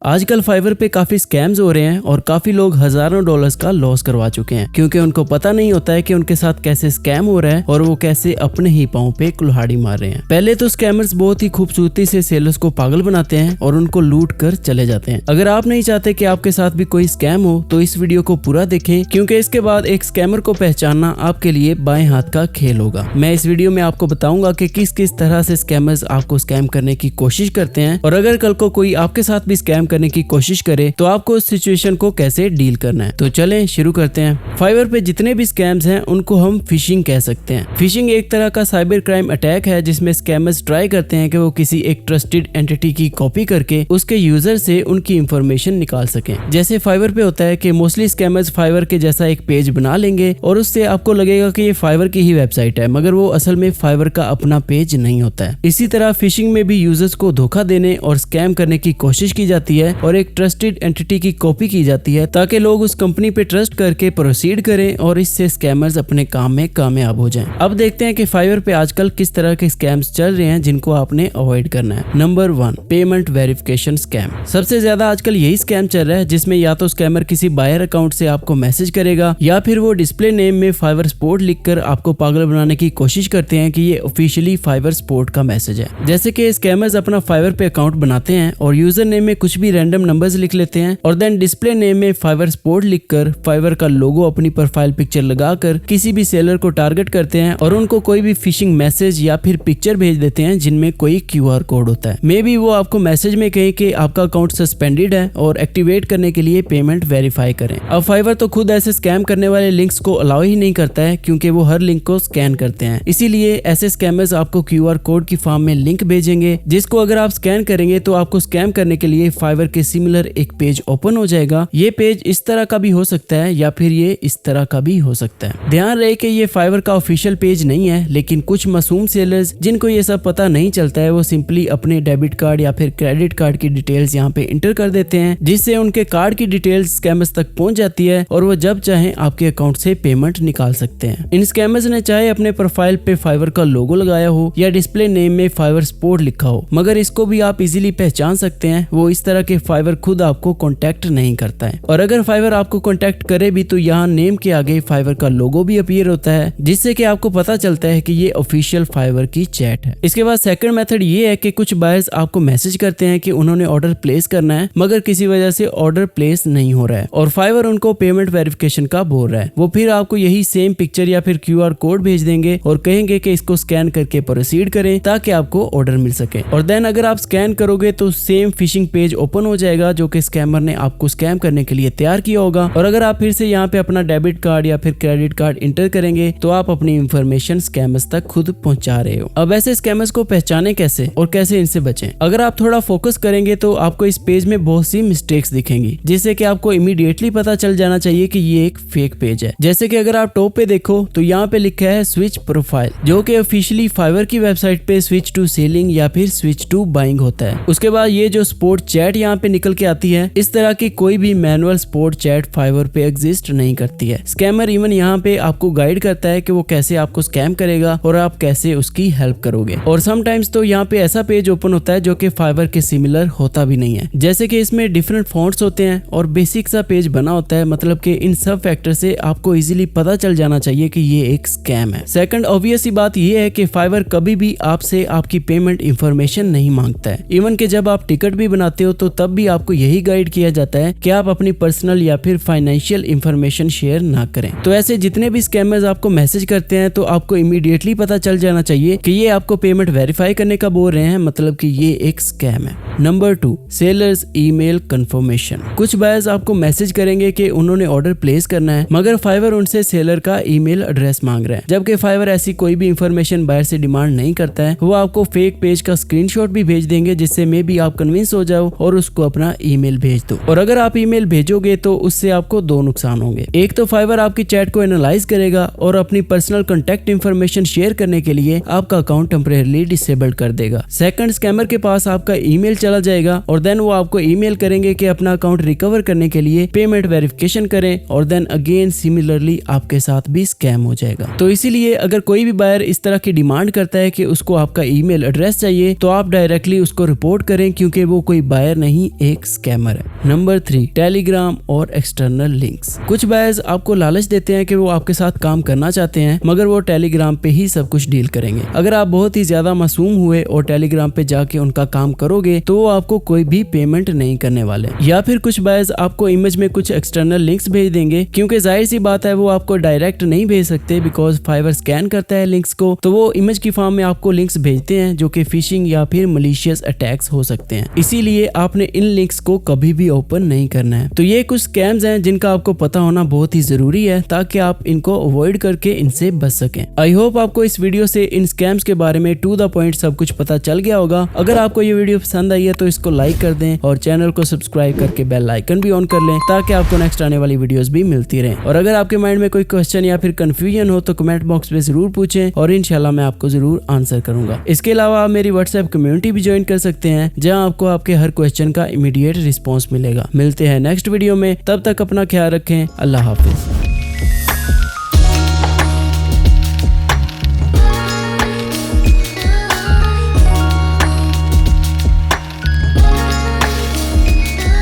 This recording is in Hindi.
आजकल फाइवर पे काफी स्कैम्स हो रहे हैं और काफी लोग हजारों डॉलर्स का लॉस करवा चुके हैं क्योंकि उनको पता नहीं होता है कि उनके साथ कैसे स्कैम हो रहा है और वो कैसे अपने ही पांव पे कुल्हाड़ी मार रहे हैं। पहले तो स्कैमर्स बहुत ही खूबसूरती से सेलर्स को पागल बनाते हैं और उनको लूट कर चले जाते हैं। अगर आप नहीं चाहते कि आपके साथ भी कोई स्कैम हो तो इस वीडियो को पूरा देखें क्योंकि इसके बाद एक स्कैमर को पहचानना आपके लिए बाएं हाथ का खेल होगा। मैं इस वीडियो में आपको बताऊंगा कि किस किस तरह से स्कैमर्स आपको स्कैम करने की कोशिश करते हैं और अगर कल को कोई आपके साथ भी स्कैम करने की कोशिश करे तो आपको उस सिचुएशन को कैसे डील करना है। तो चलें शुरू करते हैं। फाइवर पे जितने भी स्कैम्स हैं उनको हम फिशिंग कह सकते हैं। फिशिंग एक तरह का साइबर क्राइम अटैक है जिसमें स्कैमर्स ट्राई करते हैं कि वो किसी एक ट्रस्टेड एंटिटी की कॉपी करके उसके यूजर से उनकी इंफॉर्मेशन निकाल सकें। जैसे फाइवर पे होता है कि मोस्टली स्कैमर्स फाइवर के जैसा एक पेज बना लेंगे और उससे आपको लगेगा कि ये फाइवर की ही वेबसाइट है, मगर वो असल में फाइवर का अपना पेज नहीं होता है। इसी तरह फिशिंग में भी यूजर्स को धोखा देने और स्कैम करने की कोशिश की जाती है और एक ट्रस्टेड एंटिटी की कॉपी की जाती है ताकि लोग उस कंपनी पे ट्रस्ट करके प्रोसीड करें और इससे स्कैमर्स अपने काम में कामयाब हो जाएं। अब देखते हैं कि फाइवर पे आजकल किस तरह के स्कैम्स चल रहे हैं जिनको आपने अवॉइड करना है। Number 1, payment verification scam. सबसे ज्यादा आजकल यही स्कैम चल रहा है जिसमें या तो स्कैमर किसी बायर अकाउंट से आपको मैसेज करेगा या फिर वो डिस्प्ले नेम में फाइवर स्पोर्ट लिखकर आपको पागल बनाने की कोशिश करते हैं कि ये ऑफिशियली फाइवर स्पोर्ट का मैसेज है। जैसे कि स्कैमर्स अपना फाइवर पे अकाउंट बनाते हैं और यूजर नेम में कुछ भी रैंडम नंबर्स लिख लेते हैं और देन डिस्प्ले नेम में फाइवर स्पोर्ट लिखकर फाइवर का लोगो अपनी प्रोफाइल पिक्चर लगाकर किसी भी सेलर को टारगेट करते हैं और उनको कोई भी फिशिंग मैसेज या फिर पिक्चर भेज देते हैं जिनमें कोई QR कोड होता है। मे बी वो आपको मैसेज में कहे कि आपका अकाउंट सस्पेंडेड है और एक्टिवेट करने के लिए पेमेंट वेरीफाई करें। अब फाइवर तो खुद ऐसे स्कैम करने वाले लिंक्स को अलाउ ही नहीं करता है क्योंकि वो हर लिंक को स्कैन करते हैं। इसीलिए ऐसे स्कैमर्स आपको QR कोड की फॉर्म में लिंक भेजेंगे जिसको अगर आप स्कैन करेंगे तो आपको स्कैम करने के लिए फाइवर के सिमिलर एक पेज ओपन हो जाएगा। ये पेज इस तरह का भी हो सकता है या फिर ये इस तरह का भी हो सकता है। ध्यान रहे कि ये फाइवर का ऑफिशियल पेज नहीं है, लेकिन कुछ मासूम सेलर्स जिनको ये सब पता नहीं चलता है वो सिंपली अपने डेबिट कार्ड या फिर क्रेडिट कार्ड की डिटेल्स यहाँ पे इंटर कर देते हैं जिससे उनके कार्ड की डिटेल्स स्कैमर्स तक पहुंच जाती है और वो जब चाहे आपके अकाउंट से पेमेंट निकाल सकते हैं। इन स्कैमर्स ने चाहे अपने प्रोफाइल पे फाइवर का लोगो लगाया हो या डिस्प्ले नेम में फाइवर स्पोर्ट लिखा हो, मगर इसको भी आप इजीली पहचान सकते हैं। वो इस तरह के फाइवर खुद आपको कॉन्टेक्ट नहीं करता है और अगर फाइवर आपको कांटेक्ट करे भी तो यहाँ नेम के आगे फाइवर का लोगो भी अपीयर होता है जिससे कि आपको पता चलता है कि ये ऑफिशियल फाइवर की चैट है। इसके बाद सेकंड मेथड ये है कि कुछ बायर्स आपको मैसेज करते हैं कि उन्होंने ऑर्डर प्लेस करना है मगर किसी वजह से ऑर्डर प्लेस नहीं हो रहा है और फाइवर उनको पेमेंट वेरिफिकेशन का बोल रहा है। वो फिर आपको यही सेम पिक्चर या फिर QR कोड भेज देंगे और कहेंगे कि इसको स्कैन करके प्रोसीड करें ताकि आपको ऑर्डर मिल सके और देन अगर आप स्कैन करोगे तो सेम फिशिंग पेज ओपन हो जाएगा जो कि स्कैमर ने आपको स्कैम करने के लिए तैयार किया होगा और अगर आप फिर से यहाँ पे अपना डेबिट कार्ड या फिर क्रेडिट कार्ड इंटर करेंगे तो आप अपनी इंफॉर्मेशन स्कैमर्स तक खुद पहुंचा रहे हो। अब ऐसे स्कैमर्स को पहचाने कैसे और कैसे इनसे बचें? अगर आप थोड़ा फोकस करेंगे तो आपको इस पेज में बहुत सी मिस्टेक्स दिखेंगी जिससे कि आपको इमीडिएटली पता चल जाना चाहिए कि ये एक फेक पेज है। जैसे कि अगर आप टॉप पे देखो तो यहाँ पे लिखा है स्विच प्रोफाइल जो कि ऑफिशियली फाइवर की वेबसाइट पे स्विच टू सेलिंग या फिर स्विच टू बाइंग होता है। उसके बाद ये जो स्पोर्ट चैट यहाँ पे निकल के आती है, इस तरह की कोई भी मैनुअल स्पोर्ट चैट फाइवर पे एग्जिस्ट नहीं करती है। स्कैमर इवन यहाँ पे आपको गाइड करता है कि वो कैसे आपको स्कैम करेगा और आप कैसे उसकी हेल्प करोगे और समटाइम्स तो यहाँ पे ऐसा पेज ओपन होता है जो कि फाइवर के सिमिलर होता भी नहीं है। जैसे कि इसमें डिफरेंट फॉन्ट्स होते हैं और बेसिक सा पेज बना होता है, मतलब कि इन सब फैक्टर से आपको इजीली पता चल जाना चाहिए कि ये एक स्कैम है। सेकंड ऑब्वियस बात ये है कि फाइवर कभी भी आपसे आपकी पेमेंट इंफॉर्मेशन नहीं मांगता है। इवन कि जब आप टिकट भी बनाते हो तो तब भी आपको यही गाइड किया जाता है कि आप अपनी पर्सनल या फिर फाइनेंशियल इंफॉर्मेशन शेयर ना करें। तो ऐसे जितने भी स्कैमर्स आपको मैसेज करते हैं तो आपको इमीडिएटली पता चल जाना चाहिए कि ये आपको पेमेंट वेरीफाई करने का बोल रहे हैं, मतलब कि ये एक स्कैम है। Number 2, sellers email confirmation. कुछ बायर्स आपको मैसेज करेंगे कि उन्होंने ऑर्डर प्लेस करना है मगर फाइवर उनसे सेलर का ईमेल एड्रेस मांग रहा है, जबकि फाइवर ऐसी कोई भी इंफॉर्मेशन बायर से डिमांड नहीं करता है। वो आपको फेक पेज का स्क्रीनशॉट भी भेज देंगे जिससे मे बी आप कन्विंस हो जाओ और उसको अपना ईमेल भेज दो। और अगर आप ईमेल भेजोगे तो उससे आपको दो नुकसान होंगे। एक तो फाइवर आपकी चैट को एनालाइज करेगा और अपनी पर्सनल कॉन्टैक्ट इंफॉर्मेशन शेयर करने के लिए आपका अकाउंट टेम्परेरी डिसेबल कर देगा। सेकंड, स्कैमर के पास आपका ईमेल चला जाएगा और देन वो आपको ईमेल करेंगे कि अपना अकाउंट रिकवर करने के लिए पेमेंट वेरिफिकेशन करें और देन अगेन सिमिलरली आपके साथ भी स्कैम हो जाएगा। तो इसीलिए अगर कोई भी बायर इस तरह की डिमांड करता है कि उसको आपका ईमेल एड्रेस चाहिए तो आप डायरेक्टली उसको रिपोर्ट करें क्योंकि वो कोई बायर नहीं ही एक स्कैमर है। नंबर 3, टेलीग्राम और एक्सटर्नल लिंक्स। कुछ बायर्स आपको लालच देते हैं कि वो आपके साथ काम करना चाहते हैं, मगर वो टेलीग्राम पे ही सब कुछ डील करेंगे। अगर आप बहुत ही ज्यादा मासूम हुए और टेलीग्राम पे जाके उनका काम करोगे तो वो आपको कोई भी पेमेंट नहीं करने वाले। या फिर कुछ बायर्स आपको इमेज में कुछ एक्सटर्नल लिंक्स भेज देंगे, क्योंकि जाहिर सी बात है वो आपको डायरेक्ट नहीं भेज सकते, बिकॉज फाइवर स्कैन करता है लिंक्स को, तो वो इमेज की फॉर्म में आपको लिंक्स भेजते हैं जो कि फिशिंग या फिर मलिशियस अटैक्स हो सकते हैं। इसीलिए आपने इन लिंक्स को कभी भी ओपन नहीं करना है। तो ये कुछ स्कैम्स हैं जिनका आपको पता होना बहुत ही जरूरी है ताकि आप इनको अवॉइड करके इनसे बच सकें। आई होप आपको इस वीडियो से इन स्कैम्स के बारे में टू द पॉइंट सब कुछ पता चल गया होगा। अगर आपको ये वीडियो पसंद आई है तो इसको लाइक कर दें और चैनल को सब्सक्राइब करके बेल आइकन भी ऑन कर लें ताकि आपको नेक्स्ट आने वाली वीडियोस भी मिलती रहें। और अगर आपके माइंड में कोई क्वेश्चन या फिर कंफ्यूजन हो तो कमेंट बॉक्स में जरूर पूछें और इंशाल्लाह मैं आपको जरूर आंसर करूंगा। इसके अलावा आप मेरी व्हाट्सएप कम्युनिटी भी ज्वाइन कर सकते हैं जहां आपको आपके हर क्वेश्चन का इमीडिएट रिस्पॉन्स मिलेगा। मिलते हैं नेक्स्ट वीडियो में, तब तक अपना ख्याल रखें। अल्लाह हाफिज।